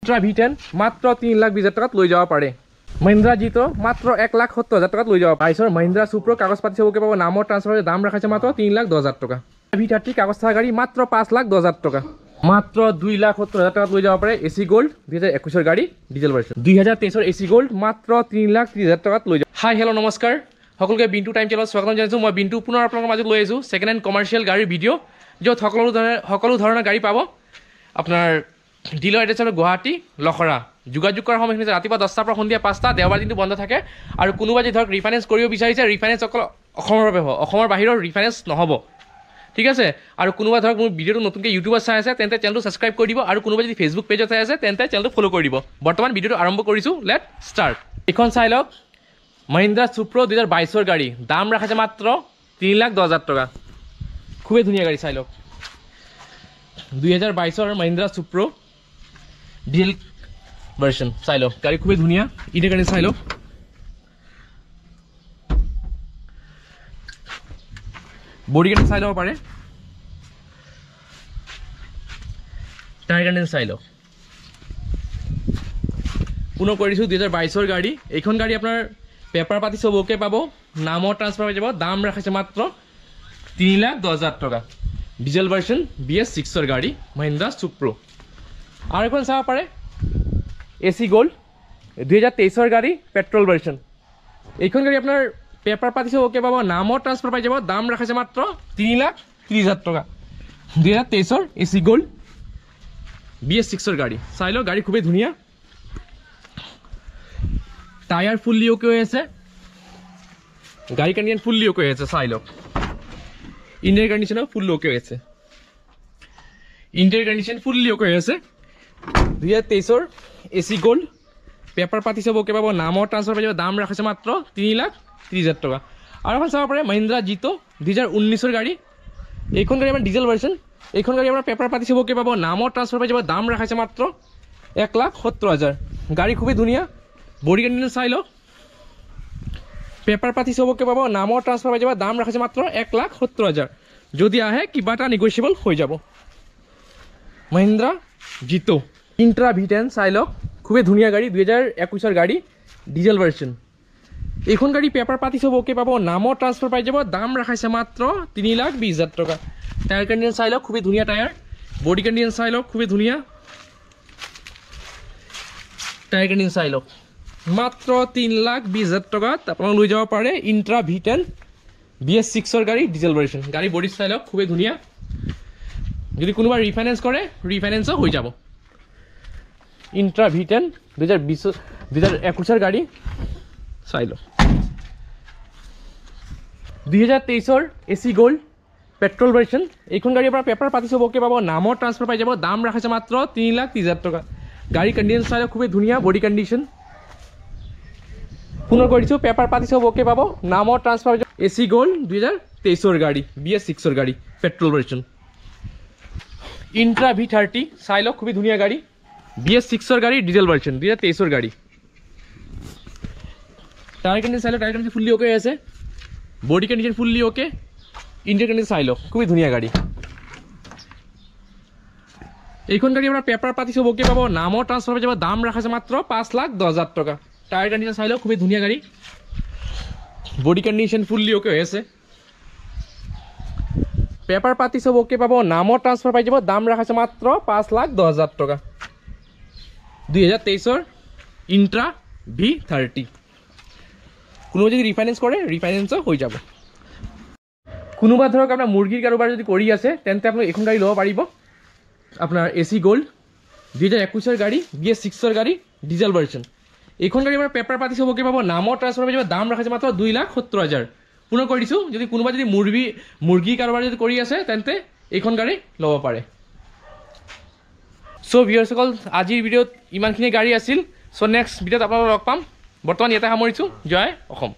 Intra V10 মাত্ৰ 3,20,000 টকাত লৈ যাব পাৰে মহিন্দ্ৰা জিতো মাত্ৰ 1,70,000 টকাত লৈ যাব পাইছৰ মহিন্দ্ৰা সুপ্ৰ কাগজ পাতি সবকে পাব নামৰ ট্ৰান্সফাৰৰ দাম ৰাখাইছে মাত্ৰ 3,10,000 টকা V30 কাগজ থকা গাড়ী মাত্ৰ 5,10,000 টকা মাত্ৰ 2,70,000 টকাত লৈ যাব পাৰে এসি গোল্ড 2021 গাড়ী ডিজেল ভাৰ্সন 2023 এসি গোল্ড মাত্ৰ 3,30,000 টকাত লৈ যাব হাই হেল্ল নমস্কাৰ সকলোকে বিন্টু টাইম চেনেলত স্বাগতম জনাইছো মই বিন্টু পুনৰ আপোনালোকৰ মাজত লৈ আহিছো সেকেন্ড হ্যান্ড কমাৰ্শিয়াল গাড়ীৰ ভিডিঅ' য'ত সকলো ধৰণৰ গাড়ী পাব আপোনাৰ ডিলাৰ এড্ৰেছৰ গুৱাহাটী লখৰা যোগাযোগ কৰাৰ সময়খিনি ৰাতিপুৱা 10টাৰ পৰা সন্ধিয়া 5টা দেওবাৰ দিনটো বন্ধ থাকে আৰু কোনোবা যদি ধৰক ৰিফাইনেন্স কৰিব বিচাৰিছে ৰিফাইনেন্স অকল অসমৰ বাবে হ'ব অসমৰ বাহিৰৰ ৰিফাইনেন্স নহ'ব ঠিক আছে আৰু কোনোবা ধৰক মোৰ ভিডিঅ'টো নতুনকৈ ইউটিউবত চাই আছে তেন্তে চেনেলটো ছাবস্ক্ৰাইব কৰি দিব আৰু কোনোবা যদি ফেচবুক পেজত চাই আছে তেন্তে চেনেলটো ফ'ল' কৰি দিব বৰ্তমান ভিডিঅ'টো আৰম্ভ কৰিছোঁ লেট ষ্টাৰ্ট এইখন চাই লওক মহিন্দ্ৰা সুপ্ৰ 2022 গাড়ী দাম ৰাখাইছে মাত্ৰ 3,10,000 টকা খুবেই ধুনীয়া গাড়ী চাই লওক 2022 মহিন্দ্ৰা সুপ্ৰ ডিজেল ভাৰ্সন চাই লওক গাড়ী খুবই ধুনীয়া ইটেৰ গাড়ি চাই লওক বডি গাড়ি চাই লব পাৰে টায়াৰ গাড়ি চাই লওক পুনৰ কৰি দিছোঁ 2022 গাড়ী এইখন গাড়ী আপোনাৰ পেপাৰ পাতি সব ওকে পাব নামৰ ট্ৰান্সফাৰ হৈ যাব দাম ৰাখিছে মাত্ৰ 3,10,000 টকা ডিজেল ভাৰ্সন BS6 গাড়ী মহিন্দ্ৰা সুপ্ৰ আৰু এখন চাব পাৰে এসি গোল্ড 2023 গাড়ী পেট্ৰোল ভাৰ্সন এইখন গাড়ী আপনাৰ পেপাৰ পাতি সব ওকে পাব নামৰ ট্রান্সফার পাই যাব দাম রাখাইছে মাত্র 3,30,000 টাকা 2023 এসি গোল্ড BS6 গাড়ী চাই লো গাড়ী খুবই ধুনীয়া টায়ার ফুললি ওকে হয়ে আছে গাড়ি কন্ডিশন ফুললি ওকে হয়ে আছে চাই লো ইঞ্জিনের কন্ডিশনও ফুললি ওকে হয়ে আছে ইঞ্জিনের কন্ডিশন ফুললি ওকে হয়ে আছে 2023 এসি গোল্ড পেপার পাতি সব ওকে পাব নামৰ ট্ৰান্সফাৰ পাই যাব দাম ৰাখাইছে মাত্ৰ 3,30,000 টাকা আৰ এখন চাব পাৰে মহিন্দ্ৰা জিতো 2019 গাড়ী এইখন গাড়ী আমাৰ ডিজেল ভাৰ্সন এইখন গাড়ী আমাৰ পেপাৰ পাতি সব ওকে পাব নামৰ ট্রান্সফার পাই যাব দাম রাখাইছে মাত্র 1,70,000 গাড়ী খুবই ধুনীয়া বডি কন্ডিশন চাই লওক পেপার পাতি সব ওকে পাব নামৰ ট্রান্সফার পাই যাব দাম রাখাইছে মাত্র 1,70,000 যদি আহে কিবা এটা নেগোশিয়েবল হৈ যাব মহিন্দ্রা জিতো ইন্ট্রা V10 চাই লওক খুবই ধুনীয়া গাড়ী 2021 গাড়ী ডিজেল ভার্সন এইখন গাড়ী পেপার পাতি সব ওকে পাব নামৰ ট্রান্সফার পাই যাব দাম রাখাইছে মাত্র 3,20,000 টাকা টায়ার কন্ডিশন চাই লওক খুবই ধুনীয়া টায়ার বডি কন্ডিশন চাই লওক খুবই ধুনীয়া টায়ার কন্ডিশন চাই লওক মাত্র 3,20,000 টাকাত আপোনালোক লৈ যাব পাৰে ইন্ট্ৰা V10 BS6 গাড়ী ডিজেল ভার্সন গাড়ী বডি চাই লওক খুবই ধুনীয়া যদি কোনোবা রিফাইনেন্স করে রিফাইনেন্সও হয়ে যাব ইন্ট্রা V10 2021 গাড়ী চাই লো 2023 এসি গোল্ড পেট্রোল ভার্সন এইখন গাড়ী আপোনাৰ পেপাৰ পাতি সব ওকে পাব নামৰ ট্ৰান্সফাৰ পাই যাব দাম ৰাখাইছে মাত্ৰ 3,30,000 টাকা গাড়ী কন্ডিশন চাই খুবই ধুনীয়া বডি কন্ডিশন পুনৰ কৰি দিছোঁ পেপাৰ পাতি সব ওকে পাব নামৰ ট্রান্সফার এসি গোল্ড 2023 গাড়ী BS6 গাড়ী পেট্রোল ভার্সন ইন্ট্রা V30 চাই লওক খুবই ধুনীয়া গাড়ী BS6 গাড়ী ডিজেল ভার্সন 2023 গাড়ী টায়ার কন্ডিশন চাই লওক টায়ার কন্ডিশন ফুললি ওকে আছে body condition fully okay engine condition চাই লওক খুবই ধুনীয়া গাড়ী এইখন গাড়ী আপোনাৰ পেপাৰ পাতি সব ওকে পাব নামৰ ট্ৰান্সফাৰ পাই যাব দাম ৰাখাইছে মাত্ৰ 5,10,000 টাকা টায়ার কন্ডিশন চাই লওক খুবই ধুনীয়া গাড়ী বডি কন্ডিশন ফুললি ওকে আছে পেপার পাতি সব ওকে পাব নামৰ ট্রান্সফার পাই যাব দাম রাখাইছে মাত্র 5,10,000 টাকা 2023 ইন্ট্রা V30 কোনোবা যদি রিফাইনেন্স করে রিফাইনেন্সও হৈ যাব কোনোবা ধৰক আপোনাৰ মুৰ্গীৰ কাৰোবাৰ যদি কৰি আছে তেন্তে আপুনি এখন গাড়ী ল'ব পাৰিব আপোনাৰ এসি গোল্ড 2021 গাড়ী BS6 গাড়ী ডিজেল ভাৰ্সন এইখন গাড়ী আপোনাৰ পেপাৰ পাতি সব ওকে পাব নামৰ ট্ৰান্সফাৰ পাই যাব দাম ৰাখাইছে মাত্ৰ 2,70,000 পুনৰ কৰি দিছোঁ যদি কোনোবা যদি মুৰ্গী কাৰোবাৰ যদি কৰি আছে তেন্তে এইখন গাড়ী ল'ব পাৰে সো ভিউয়াৰসকল আজিৰ ভিডিঅ'ত ইমানখিনি গাড়ী আছিল সো নেক্সট ভিডিঅ'ত আপোনালোকক লগ পাম বৰ্তমান ইয়াতে সামৰিছোঁ জয় অসম।